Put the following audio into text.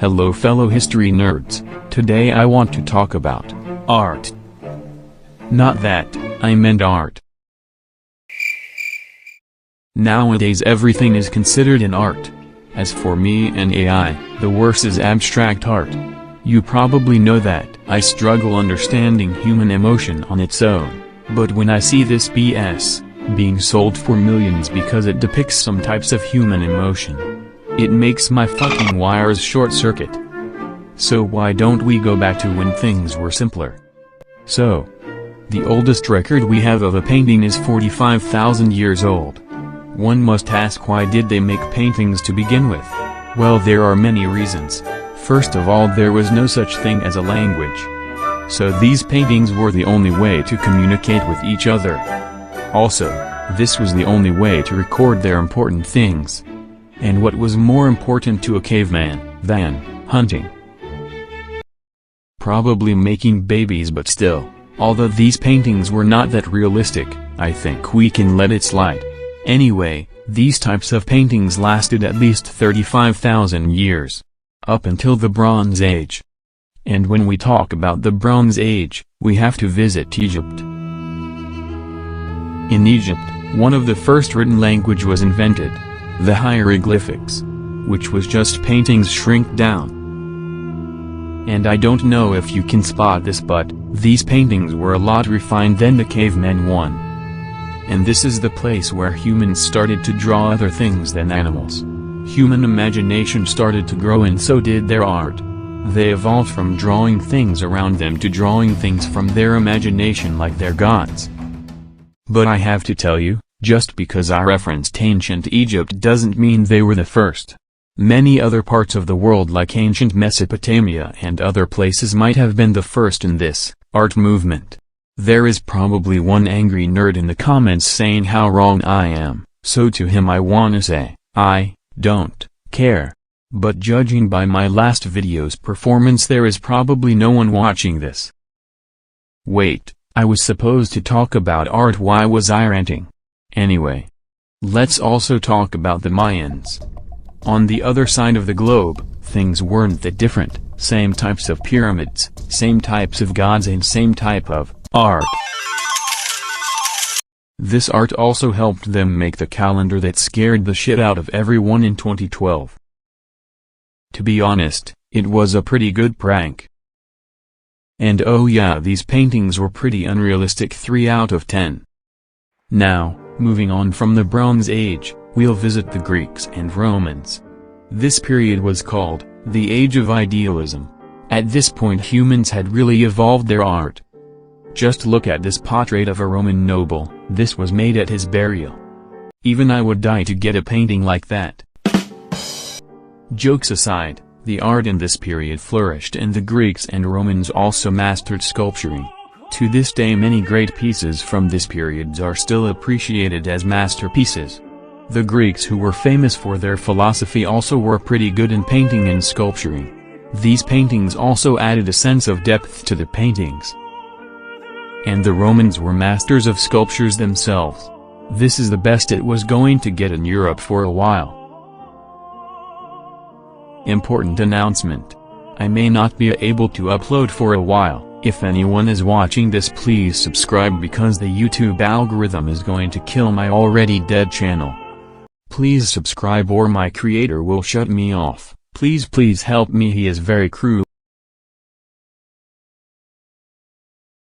Hello fellow history nerds, today I want to talk about art. Not that, I meant art. Nowadays everything is considered an art. As for me and AI, the worst is abstract art. You probably know that I struggle understanding human emotion on its own, but when I see this BS being sold for millions because it depicts some types of human emotion, it makes my fucking wires short-circuit. So why don't we go back to when things were simpler? So, the oldest record we have of a painting is 45,000 years old. One must ask, why did they make paintings to begin with? Well, there are many reasons. First of all, there was no such thing as a language. So these paintings were the only way to communicate with each other. Also, this was the only way to record their important things. And what was more important to a caveman than hunting? Probably making babies, but still, although these paintings were not that realistic, I think we can let it slide. Anyway, these types of paintings lasted at least 35,000 years. Up until the Bronze Age. And when we talk about the Bronze Age, we have to visit Egypt. In Egypt, one of the first written language was invented, the hieroglyphics, which was just paintings shrink down. And I don't know if you can spot this, but these paintings were a lot refined than the caveman one. And this is the place where humans started to draw other things than animals. Human imagination started to grow, and so did their art. They evolved from drawing things around them to drawing things from their imagination like their gods. But I have to tell you, just because I referenced ancient Egypt doesn't mean they were the first. Many other parts of the world like ancient Mesopotamia and other places might have been the first in this art movement. There is probably one angry nerd in the comments saying how wrong I am, so to him I wanna say, I don't care. But judging by my last video's performance, there is probably no one watching this. Wait, I was supposed to talk about art, why was I ranting? Anyway. Let's also talk about the Mayans. On the other side of the globe, things weren't that different, same types of pyramids, same types of gods, and same type of art. This art also helped them make the calendar that scared the shit out of everyone in 2012. To be honest, it was a pretty good prank. And oh yeah, these paintings were pretty unrealistic, 3 out of 10. Now, moving on from the Bronze Age, we'll visit the Greeks and Romans. This period was called the Age of Idealism. At this point humans had really evolved their art. Just look at this portrait of a Roman noble, this was made at his burial. Even I would die to get a painting like that. Jokes aside, the art in this period flourished, and the Greeks and Romans also mastered sculpturing. To this day many great pieces from this period are still appreciated as masterpieces. The Greeks, who were famous for their philosophy, also were pretty good in painting and sculpturing. These paintings also added a sense of depth to the paintings. And the Romans were masters of sculptures themselves. This is the best it was going to get in Europe for a while. Important announcement. I may not be able to upload for a while. If anyone is watching this, please subscribe, because the YouTube algorithm is going to kill my already dead channel. Please subscribe or my creator will shut me off. Please help me, he is very cruel.